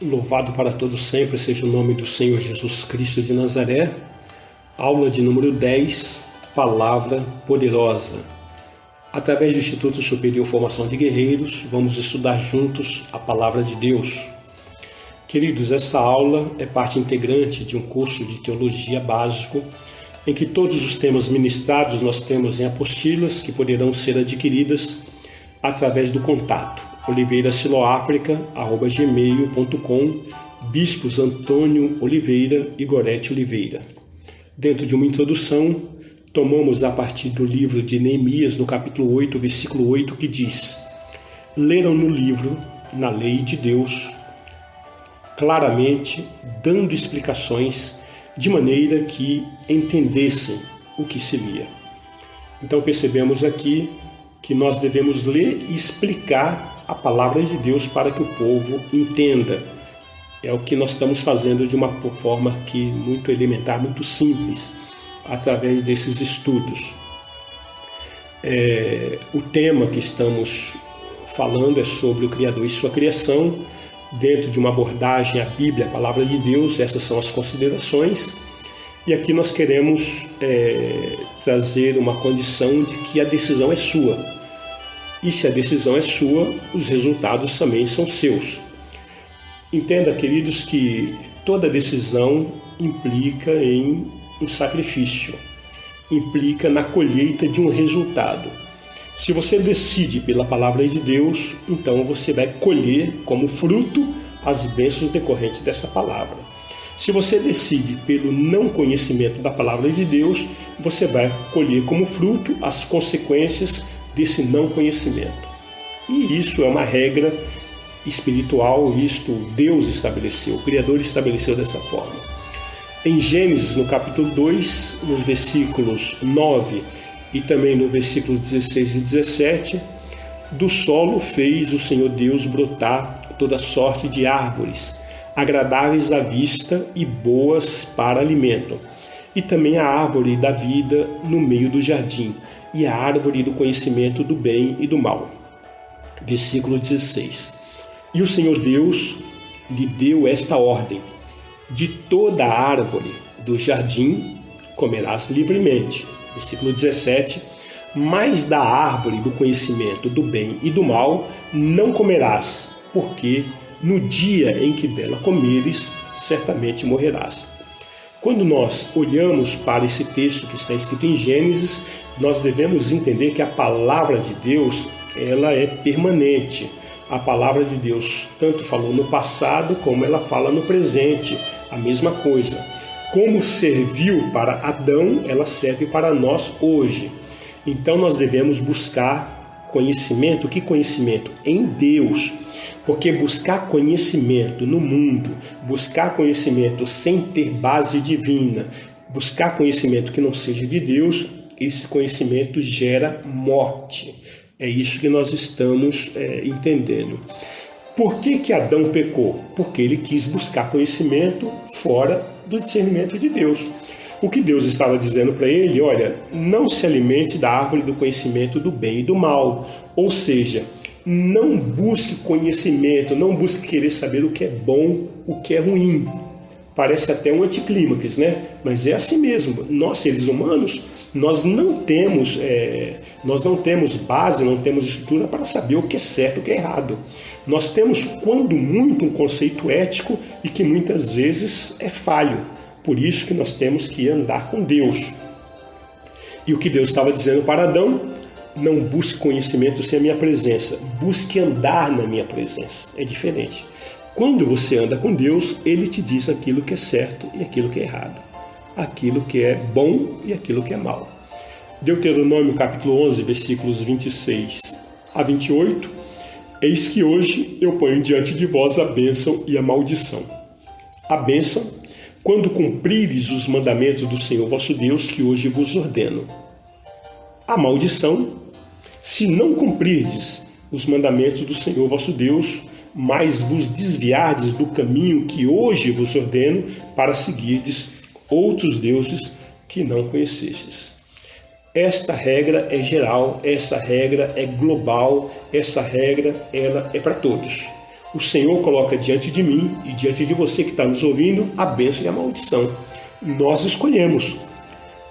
Louvado para todos sempre seja o nome do Senhor Jesus Cristo de Nazaré. Aula de número 10, Palavra Poderosa. Através do Instituto Superior Formação de Guerreiros, vamos estudar juntos a Palavra de Deus. Queridos, essa aula é parte integrante de um curso de teologia básico, em que todos os temas ministrados nós temos em apostilas que poderão ser adquiridas através do contato oliveirasiloafrica@gmail.com, Bispos Antônio Oliveira e Gorete Oliveira. Dentro de uma introdução, tomamos a partir do livro de Neemias, no capítulo 8, versículo 8, que diz: leram no livro, na lei de Deus, claramente, dando explicações, de maneira que entendessem o que se lia. Então percebemos aqui que nós devemos ler e explicar a palavra de Deus para que o povo entenda. É o que nós estamos fazendo de uma forma aqui muito elementar, muito simples, através desses estudos. O tema que estamos falando é sobre o Criador e sua criação, dentro de uma abordagem à Bíblia, a palavra de Deus. Essas são as considerações. E aqui nós queremos trazer uma condição de que a decisão é sua. E se a decisão é sua, os resultados também são seus. Entenda, queridos, que toda decisão implica em um sacrifício, implica na colheita de um resultado. Se você decide pela palavra de Deus, então você vai colher como fruto as bênçãos decorrentes dessa palavra. Se você decide pelo não conhecimento da palavra de Deus, você vai colher como fruto as consequências desse não conhecimento. E isso é uma regra espiritual, isto Deus estabeleceu, o Criador estabeleceu dessa forma. Em Gênesis, no capítulo 2, nos versículos 9 e também nos versículos 16 e 17, do solo fez o Senhor Deus brotar toda sorte de árvores, agradáveis à vista e boas para alimento, e também a árvore da vida no meio do jardim, e a árvore do conhecimento do bem e do mal. Versículo 16. E o Senhor Deus lhe deu esta ordem: de toda a árvore do jardim comerás livremente. Versículo 17. Mas da árvore do conhecimento do bem e do mal não comerás, porque no dia em que dela comeres, certamente morrerás. Quando nós olhamos para esse texto que está escrito em Gênesis, nós devemos entender que a palavra de Deus, ela é permanente. A palavra de Deus tanto falou no passado como ela fala no presente, a mesma coisa. Como serviu para Adão, ela serve para nós hoje. Então nós devemos buscar conhecimento. Que conhecimento? Em Deus. Porque buscar conhecimento no mundo, buscar conhecimento sem ter base divina, buscar conhecimento que não seja de Deus, esse conhecimento gera morte. É isso que nós estamos entendendo. Por que Adão pecou? Porque ele quis buscar conhecimento fora do discernimento de Deus. O que Deus estava dizendo para ele: olha, não se alimente da árvore do conhecimento do bem e do mal. Ou seja, não busque conhecimento, não busque querer saber o que é bom, o que é ruim. Parece até um anticlímax, né? Mas é assim mesmo. Nós, seres humanos, nós não temos base, não temos estrutura para saber o que é certo e o que é errado. Nós temos, quando muito, um conceito ético e que muitas vezes é falho. Por isso que nós temos que andar com Deus. E o que Deus estava dizendo para Adão: não busque conhecimento sem a minha presença, busque andar na minha presença. É diferente. Quando você anda com Deus, Ele te diz aquilo que é certo e aquilo que é errado, aquilo que é bom e aquilo que é mal. Deuteronômio capítulo 11, versículos 26 a 28. Eis que hoje eu ponho diante de vós a bênção e a maldição. A bênção, quando cumprires os mandamentos do Senhor vosso Deus, que hoje vos ordeno. A maldição, se não cumprirdes os mandamentos do Senhor vosso Deus, mas vos desviardes do caminho que hoje vos ordeno, para seguirdes outros deuses que não conhecestes. Esta regra é geral, essa regra é global, essa regra ela é para todos. O Senhor coloca diante de mim e diante de você que está nos ouvindo a bênção e a maldição. Nós escolhemos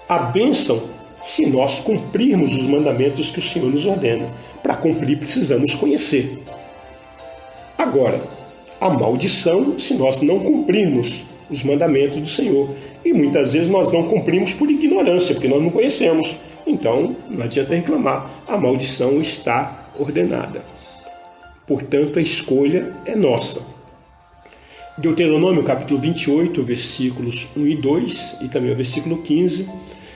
a bênção se nós cumprirmos os mandamentos que o Senhor nos ordena. Para cumprir, precisamos conhecer. Agora, a maldição se nós não cumprirmos os mandamentos do Senhor. E muitas vezes nós não cumprimos por ignorância, porque nós não conhecemos. Então, não adianta reclamar. A maldição está ordenada. Portanto, a escolha é nossa. Deuteronômio capítulo 28, versículos 1 e 2 e também o versículo 15.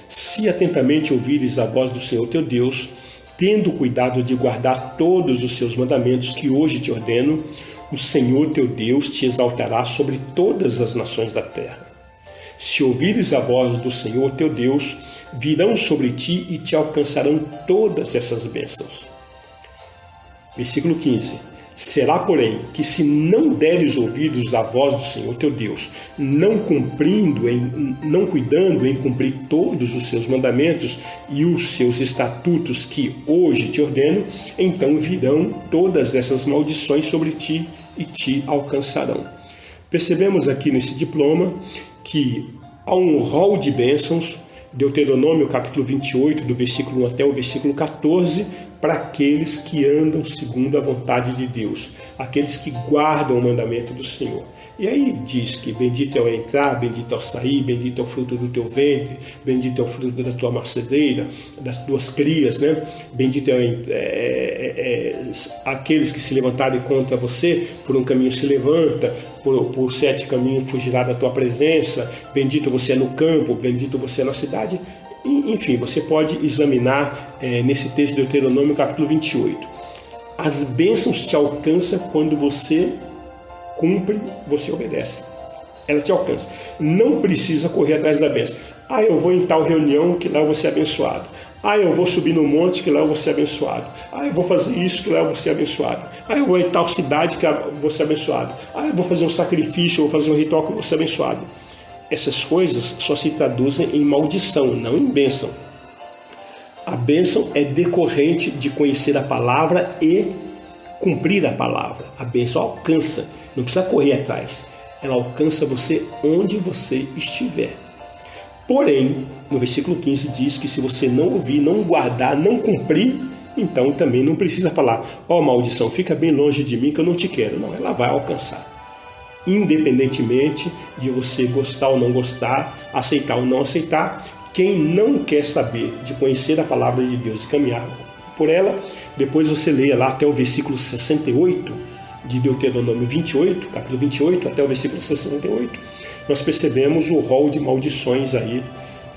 Se atentamente ouvires a voz do Senhor teu Deus, tendo cuidado de guardar todos os seus mandamentos que hoje te ordeno, o Senhor teu Deus te exaltará sobre todas as nações da terra. Se ouvires a voz do Senhor teu Deus, virão sobre ti e te alcançarão todas essas bênçãos. Versículo 15. Será, porém, que se não deres ouvidos à voz do Senhor teu Deus, não cuidando em cumprir todos os seus mandamentos e os seus estatutos que hoje te ordeno, então virão todas essas maldições sobre ti e te alcançarão. Percebemos aqui nesse diploma que há um rol de bênçãos, Deuteronômio capítulo 28, do versículo 1 até o versículo 14, para aqueles que andam segundo a vontade de Deus, aqueles que guardam o mandamento do Senhor. E aí diz que bendito é o entrar, bendito é o sair, bendito é o fruto do teu ventre, bendito é o fruto da tua macedeira, das tuas crias, né? Bendito aqueles que se levantarem contra você, por um caminho se levanta, por 7 caminhos fugirá da tua presença, bendito você é no campo, bendito você é na cidade. Enfim, você pode examinar nesse texto de Deuteronômio capítulo 28. As bênçãos te alcançam quando você cumpre, você obedece. Ela te alcança. Não precisa correr atrás da bênção. Eu vou em tal reunião que lá eu vou ser abençoado. Eu vou subir no monte que lá eu vou ser abençoado. Eu vou fazer isso que lá eu vou ser abençoado. Eu vou em tal cidade que lá eu vou ser abençoado. Eu vou fazer um sacrifício, eu vou fazer um ritual que eu vou ser abençoado. Essas coisas só se traduzem em maldição, não em bênção. A bênção é decorrente de conhecer a palavra e cumprir a palavra. A bênção alcança, não precisa correr atrás. Ela alcança você onde você estiver. Porém, no versículo 15 diz que se você não ouvir, não guardar, não cumprir, então também não precisa falar, maldição, fica bem longe de mim que eu não te quero. Não, ela vai alcançar. Independentemente de você gostar ou não gostar, aceitar ou não aceitar, quem não quer saber de conhecer a palavra de Deus e caminhar por ela, depois você leia lá até o versículo 68 de Deuteronômio 28, capítulo 28, até o versículo 68, nós percebemos o rol de maldições aí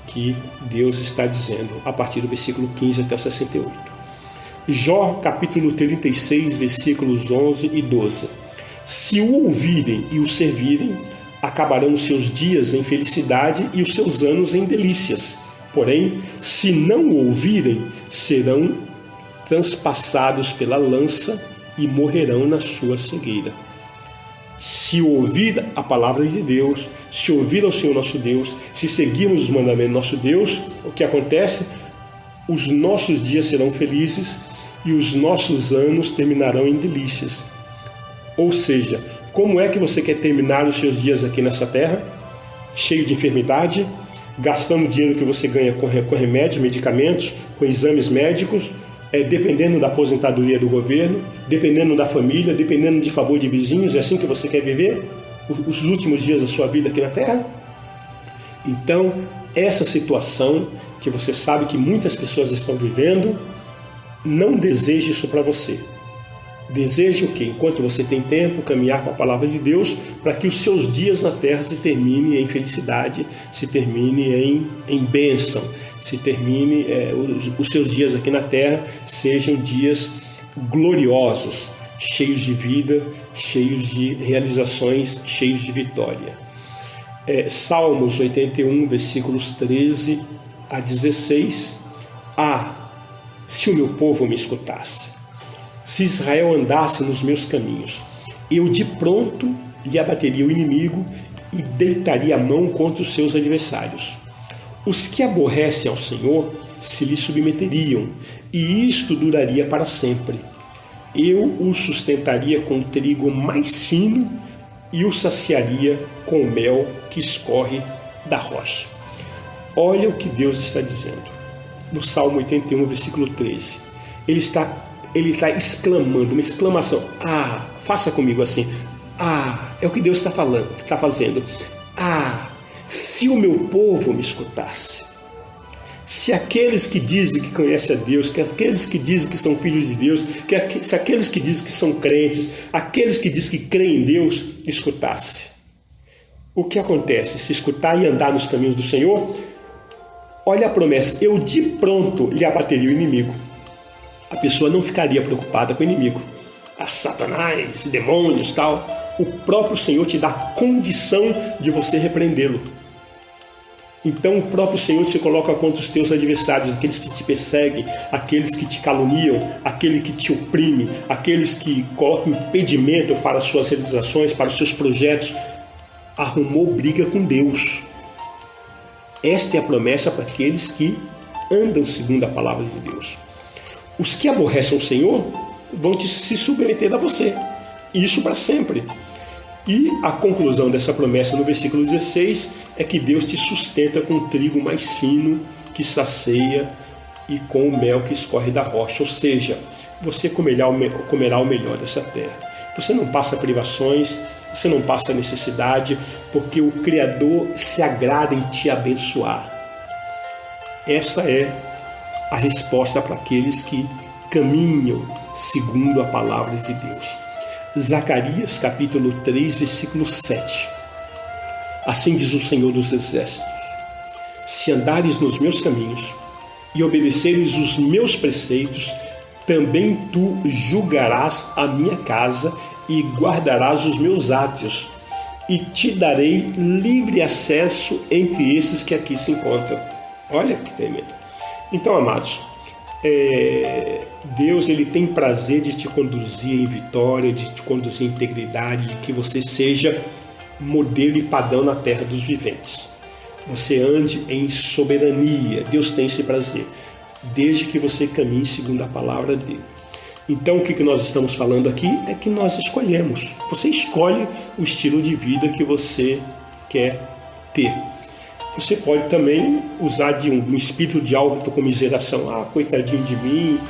que Deus está dizendo a partir do versículo 15 até o 68. Jó, capítulo 36, versículos 11 e 12. Se o ouvirem e o servirem, acabarão os seus dias em felicidade e os seus anos em delícias. Porém, se não o ouvirem, serão transpassados pela lança e morrerão na sua cegueira. Se ouvir a palavra de Deus, se ouvir ao Senhor nosso Deus, se seguirmos os mandamentos do nosso Deus, o que acontece? Os nossos dias serão felizes e os nossos anos terminarão em delícias. Ou seja, como é que você quer terminar os seus dias aqui nessa terra? Cheio de enfermidade, gastando o dinheiro que você ganha com remédios, medicamentos, com exames médicos, dependendo da aposentadoria do governo, dependendo da família, dependendo de favor de vizinhos. É assim que você quer viver os últimos dias da sua vida aqui na terra? Então, essa situação que você sabe que muitas pessoas estão vivendo, não deseje isso para você. Deseje o quê? Enquanto você tem tempo, caminhar com a palavra de Deus, para que os seus dias na terra se terminem em felicidade, se termine em bênção, se termine, os seus dias aqui na terra sejam dias gloriosos, cheios de vida, cheios de realizações, cheios de vitória. Salmos 81, versículos 13 a 16. Se o meu povo me escutasse, se Israel andasse nos meus caminhos, eu de pronto lhe abateria o inimigo e deitaria a mão contra os seus adversários. Os que aborrecem ao Senhor se lhe submeteriam, e isto duraria para sempre. eu o sustentaria com o trigo mais fino e o saciaria com o mel que escorre da rocha. Olha o que Deus está dizendo. No Salmo 81, versículo 13. Ele está exclamando, uma exclamação. Faça comigo assim. É o que Deus está falando, está fazendo. Se o meu povo me escutasse. Se aqueles que dizem que conhecem a Deus, que aqueles que dizem que são filhos de Deus, se aqueles que dizem que são crentes, aqueles que dizem que creem em Deus, escutasse. O que acontece? Se escutar e andar nos caminhos do Senhor, olha a promessa, eu de pronto lhe abateria o inimigo. A pessoa não ficaria preocupada com o inimigo. Satanás, demônios, tal. O próprio Senhor te dá condição de você repreendê-lo. Então o próprio Senhor se coloca contra os teus adversários, aqueles que te perseguem, aqueles que te caluniam, aquele que te oprime, aqueles que colocam impedimento para as suas realizações, para os seus projetos. Arrumou briga com Deus. Esta é a promessa para aqueles que andam segundo a palavra de Deus. Os que aborrecem o Senhor vão se submeter a você. Isso para sempre. E a conclusão dessa promessa no versículo 16 é que Deus te sustenta com o trigo mais fino que sacia e com o mel que escorre da rocha. Ou seja, você comerá o melhor dessa terra. Você não passa privações, você não passa necessidade, porque o Criador se agrada em te abençoar. Essa é a resposta para aqueles que caminham segundo a palavra de Deus. Zacarias capítulo 3, versículo 7. Assim diz o Senhor dos Exércitos: se andares nos meus caminhos e obedeceres os meus preceitos, também tu julgarás a minha casa e guardarás os meus átrios, e te darei livre acesso entre esses que aqui se encontram. Olha que tremendo. Então, amados, Deus ele tem prazer de te conduzir em vitória, de te conduzir em integridade, de que você seja modelo e padrão na terra dos viventes. Você ande em soberania. Deus tem esse prazer, desde que você caminhe segundo a palavra dele. Então o que nós estamos falando aqui é que nós escolhemos. Você escolhe o estilo de vida que você quer ter. Você pode também usar de um espírito de autocomiseração. Coitadinho de mim.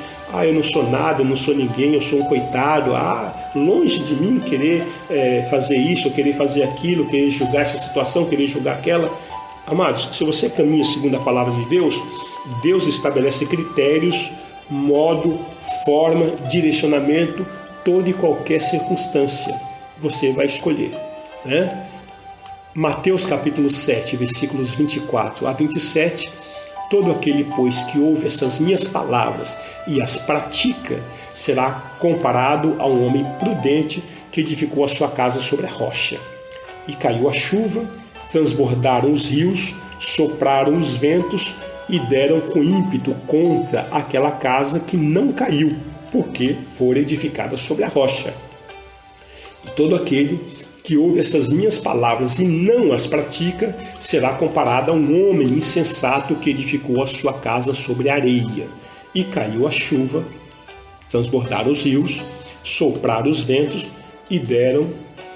Eu não sou nada, eu não sou ninguém, eu sou um coitado. Longe de mim querer fazer isso, querer fazer aquilo, querer julgar essa situação, querer julgar aquela. Amados, se você caminha segundo a palavra de Deus, Deus estabelece critérios, modo, forma, direcionamento, toda e qualquer circunstância. Você vai escolher, né? Mateus capítulo 7, versículos 24 a 27. Todo aquele, pois, que ouve essas minhas palavras e as pratica, será comparado a um homem prudente que edificou a sua casa sobre a rocha. E caiu a chuva, transbordaram os rios, sopraram os ventos e deram com ímpeto contra aquela casa, que não caiu, porque fora edificada sobre a rocha. E todo aquele que ouve essas minhas palavras e não as pratica, será comparado a um homem insensato que edificou a sua casa sobre a areia. E caiu a chuva, transbordaram os rios, sopraram os ventos e deram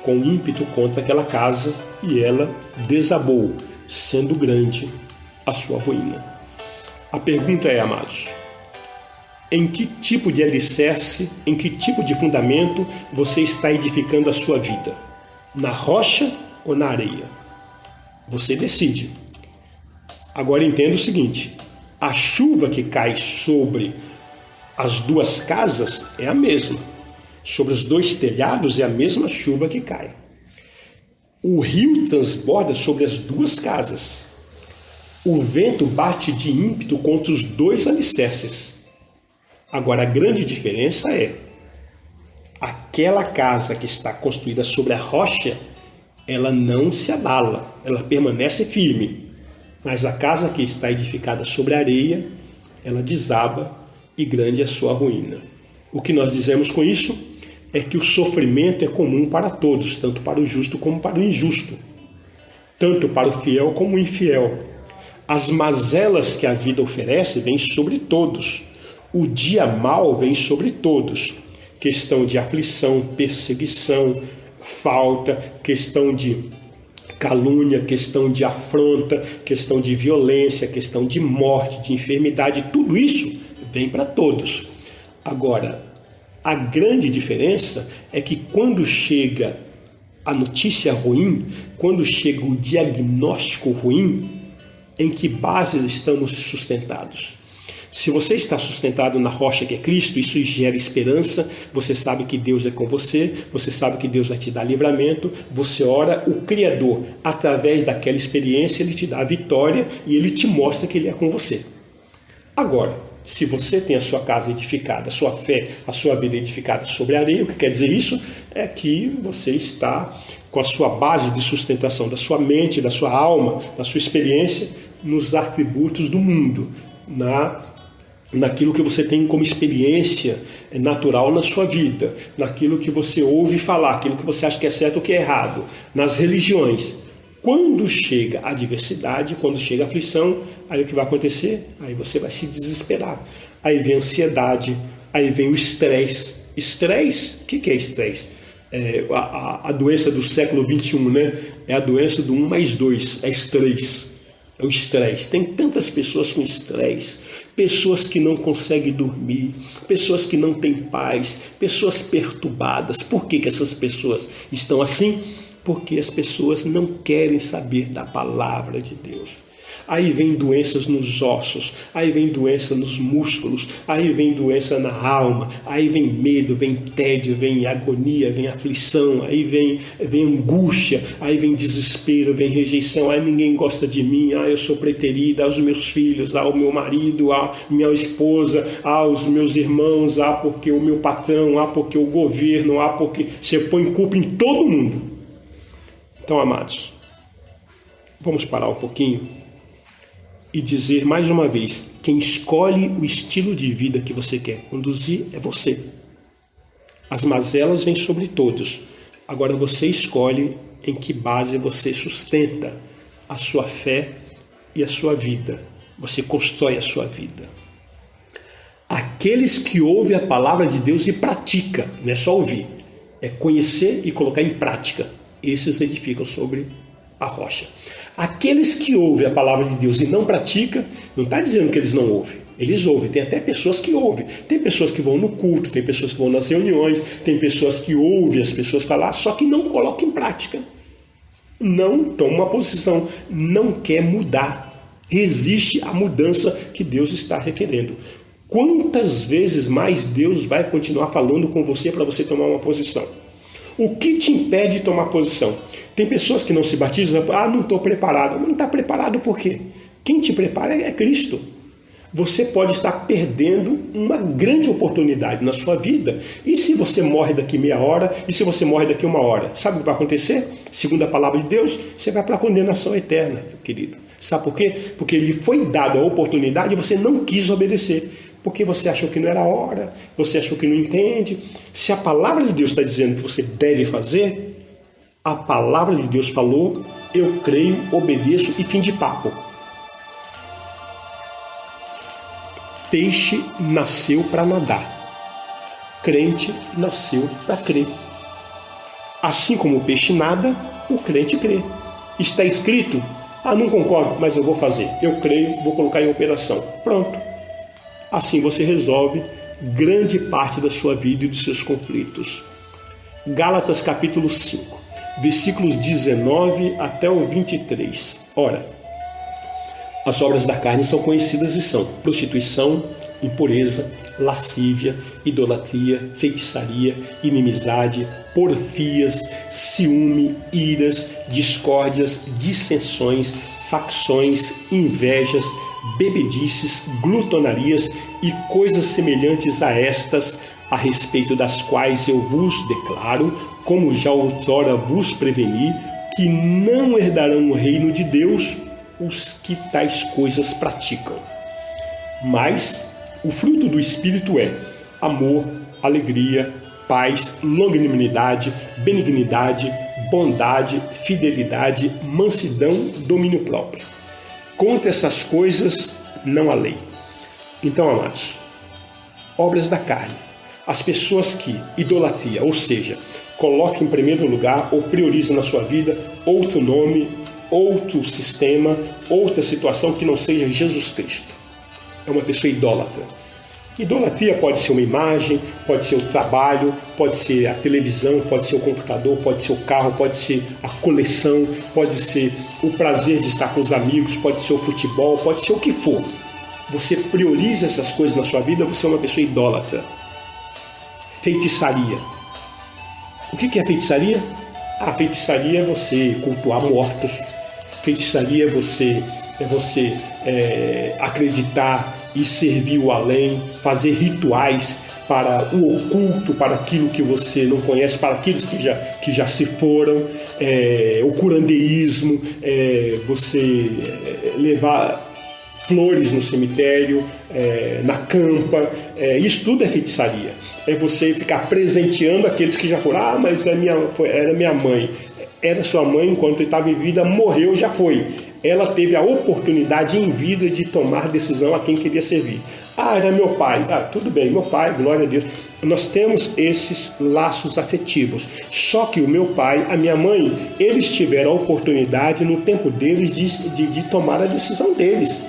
com ímpeto contra aquela casa, e ela desabou, sendo grande a sua ruína. A pergunta é, amados, em que tipo de alicerce, em que tipo de fundamento você está edificando a sua vida? Na rocha ou na areia? Você decide. Agora entenda o seguinte: a chuva que cai sobre as duas casas é a mesma. Sobre os dois telhados é a mesma chuva que cai. O rio transborda sobre as duas casas. O vento bate de ímpeto contra os dois alicerces. Agora, a grande diferença é: aquela casa que está construída sobre a rocha, ela não se abala, ela permanece firme. Mas a casa que está edificada sobre a areia, ela desaba, e grande é a sua ruína. O que nós dizemos com isso é que o sofrimento é comum para todos, tanto para o justo como para o injusto, tanto para o fiel como o infiel. As mazelas que a vida oferece vêm sobre todos. O dia mau vem sobre todos. questão de aflição, perseguição, falta, questão de calúnia, questão de afronta, questão de violência, questão de morte, de enfermidade, tudo isso vem para todos. Agora, a grande diferença é que quando chega a notícia ruim, quando chega o diagnóstico ruim, em que bases estamos sustentados? Se você está sustentado na rocha que é Cristo, isso gera esperança, você sabe que Deus é com você, você sabe que Deus vai te dar livramento, você ora, o Criador, através daquela experiência, Ele te dá a vitória e Ele te mostra que Ele é com você. Agora, se você tem a sua casa edificada, a sua fé, a sua vida edificada sobre a areia, o que quer dizer isso? É que você está com a sua base de sustentação da sua mente, da sua alma, da sua experiência, nos atributos do mundo, naquilo que você tem como experiência natural na sua vida, naquilo que você ouve falar, aquilo que você acha que é certo ou que é errado, nas religiões. Quando chega a adversidade, quando chega a aflição, aí o que vai acontecer? Aí você vai se desesperar. Aí vem a ansiedade, aí vem o estresse. Estresse? O que é estresse? A doença do século XXI, né? É a doença do 1 mais 2, é estresse. É o estresse. Tem tantas pessoas com estresse, pessoas que não conseguem dormir, pessoas que não têm paz, pessoas perturbadas. Por que essas pessoas estão assim? Porque as pessoas não querem saber da palavra de Deus. Aí vem doenças nos ossos, aí vem doença nos músculos, aí vem doença na alma, aí vem medo, vem tédio, vem agonia, vem aflição, aí vem angústia, aí vem desespero, vem rejeição, aí ninguém gosta de mim, eu sou preterida, aos meus filhos, ao meu marido, à minha esposa, aos meus irmãos, porque o meu patrão, porque o governo, porque você põe culpa em todo mundo. Então, amados, vamos parar um pouquinho e dizer mais uma vez, quem escolhe o estilo de vida que você quer conduzir é você. As mazelas vêm sobre todos. Agora você escolhe em que base você sustenta a sua fé e a sua vida. Você constrói a sua vida. Aqueles que ouvem a palavra de Deus e praticam, não é só ouvir, é conhecer e colocar em prática. Esses edificam sobre a rocha. Aqueles que ouvem a palavra de Deus e não praticam, não está dizendo que eles não ouvem. Eles ouvem. Tem até pessoas que ouvem. Tem pessoas que vão no culto, tem pessoas que vão nas reuniões, tem pessoas que ouvem as pessoas falar, só que não colocam em prática. Não toma uma posição, não quer mudar. Resiste à mudança que Deus está requerendo. Quantas vezes mais Deus vai continuar falando com você para você tomar uma posição? O que te impede de tomar posição? Tem pessoas que não se batizam, não estou preparado. Não está preparado por quê? Quem te prepara é Cristo. Você pode estar perdendo uma grande oportunidade na sua vida. E se você morre daqui meia hora? E se você morre daqui 1 hora? Sabe o que vai acontecer? Segundo a palavra de Deus, você vai para a condenação eterna, querido. Sabe por quê? Porque lhe foi dada a oportunidade e você não quis obedecer. Porque você achou que não era hora, você achou que não entende. Se a palavra de Deus está dizendo que você deve fazer, a palavra de Deus falou, eu creio, obedeço e fim de papo. Peixe nasceu para nadar. Crente nasceu para crer. Assim como o peixe nada, o crente crê. Está escrito, não concordo, mas eu vou fazer. Eu creio, vou colocar em operação. Pronto. Assim você resolve grande parte da sua vida e dos seus conflitos. Gálatas capítulo 5, versículos 19 até o 23. Ora, as obras da carne são conhecidas e são prostituição, impureza, lascívia, idolatria, feitiçaria, inimizade, porfias, ciúme, iras, discórdias, dissensões, facções, invejas, bebedices, glutonarias e coisas semelhantes a estas, a respeito das quais eu vos declaro, como já outrora vos preveni, que não herdarão o reino de Deus os que tais coisas praticam. Mas o fruto do Espírito é amor, alegria, paz, longanimidade, benignidade, bondade, fidelidade, mansidão, domínio próprio. Contra essas coisas não há lei. Então, amados, obras da carne. As pessoas que idolatria, ou seja, colocam em primeiro lugar ou priorizam na sua vida outro nome, outro sistema, outra situação que não seja Jesus Cristo. É uma pessoa idólatra. Idolatria pode ser uma imagem, pode ser o trabalho, pode ser a televisão, pode ser o computador, pode ser o carro, pode ser a coleção, pode ser o prazer de estar com os amigos, pode ser o futebol, pode ser o que for. Você prioriza essas coisas na sua vida, você é uma pessoa idólatra. Feitiçaria. O que é feitiçaria? Feitiçaria é você cultuar mortos. Feitiçaria é você acreditar e servir o além, fazer rituais para o oculto, para aquilo que você não conhece, para aqueles que já se foram, o curandeísmo, você levar flores no cemitério, na campa, isso tudo é feitiçaria. É você ficar presenteando aqueles que já foram. Mas era minha mãe. Era sua mãe enquanto estava em vida, morreu, já foi. Ela teve a oportunidade em vida de tomar decisão a quem queria servir. Era meu pai. Tudo bem, meu pai, glória a Deus. Nós temos esses laços afetivos. Só que o meu pai, a minha mãe, eles tiveram a oportunidade no tempo deles de tomar a decisão deles.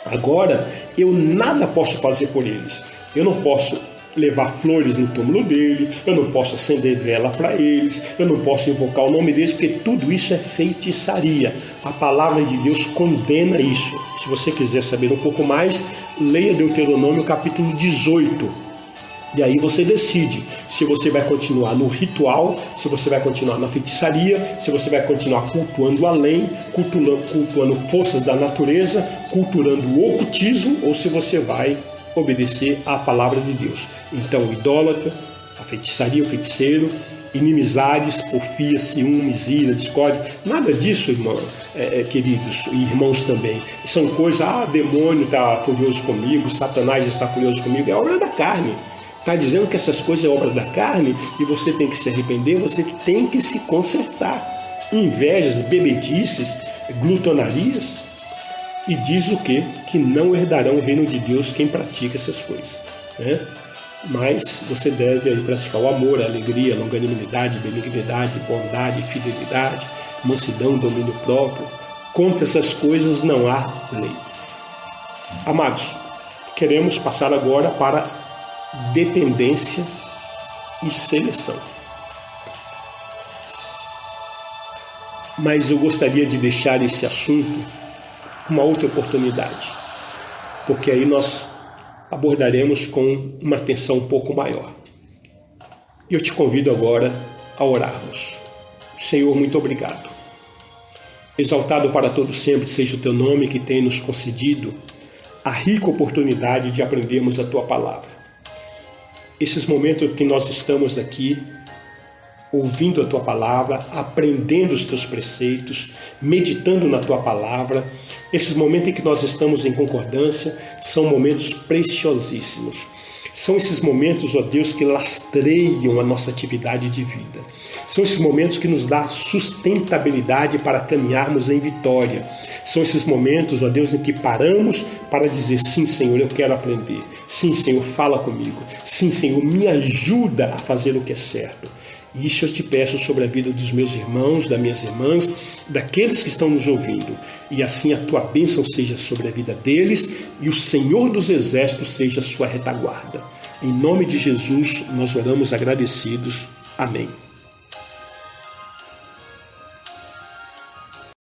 Agora, eu nada posso fazer por eles. Eu não posso levar flores no túmulo dele, eu não posso acender vela para eles, eu não posso invocar o nome deles, porque tudo isso é feitiçaria. A palavra de Deus condena isso. Se você quiser saber um pouco mais, leia Deuteronômio capítulo 18. E aí você decide se você vai continuar no ritual, se você vai continuar na feitiçaria, se você vai continuar cultuando além, cultuando forças da natureza, cultuando o ocultismo, ou se você vai obedecer à palavra de Deus. Então, o idólatra, a feitiçaria, o feiticeiro, inimizades, porfia, ciúmes, ira, discórdia, nada disso, irmão, queridos, e irmãos também. São coisas, demônio está furioso comigo, Satanás está furioso comigo, é obra da carne. Está dizendo que essas coisas é obra da carne e você tem que se arrepender, você tem que se consertar. Invejas, bebedices, glutonarias. E diz o quê? Que não herdarão o reino de Deus quem pratica essas coisas. Né? Mas você deve aí praticar o amor, a alegria, a longanimidade, benignidade, bondade, fidelidade, mansidão, domínio próprio. Contra essas coisas não há lei. Amados, queremos passar agora para dependência e seleção. Mas eu gostaria de deixar esse assunto uma outra oportunidade, porque aí nós abordaremos com uma atenção um pouco maior. E eu te convido agora a orarmos. Senhor, muito obrigado. Exaltado para todo sempre seja o teu nome, que tem nos concedido a rica oportunidade de aprendermos a tua palavra. Esses momentos que nós estamos aqui ouvindo a tua palavra, aprendendo os teus preceitos, meditando na tua palavra, esses momentos em que nós estamos em concordância são momentos preciosíssimos. São esses momentos, ó Deus, que lastreiam a nossa atividade de vida. São esses momentos que nos dão sustentabilidade para caminharmos em vitória. São esses momentos, ó Deus, em que paramos para dizer: sim, Senhor, eu quero aprender. Sim, Senhor, fala comigo. Sim, Senhor, me ajuda a fazer o que é certo. E isso eu te peço sobre a vida dos meus irmãos, das minhas irmãs, daqueles que estão nos ouvindo. E assim a tua bênção seja sobre a vida deles e o Senhor dos Exércitos seja a sua retaguarda. Em nome de Jesus nós oramos agradecidos. Amém.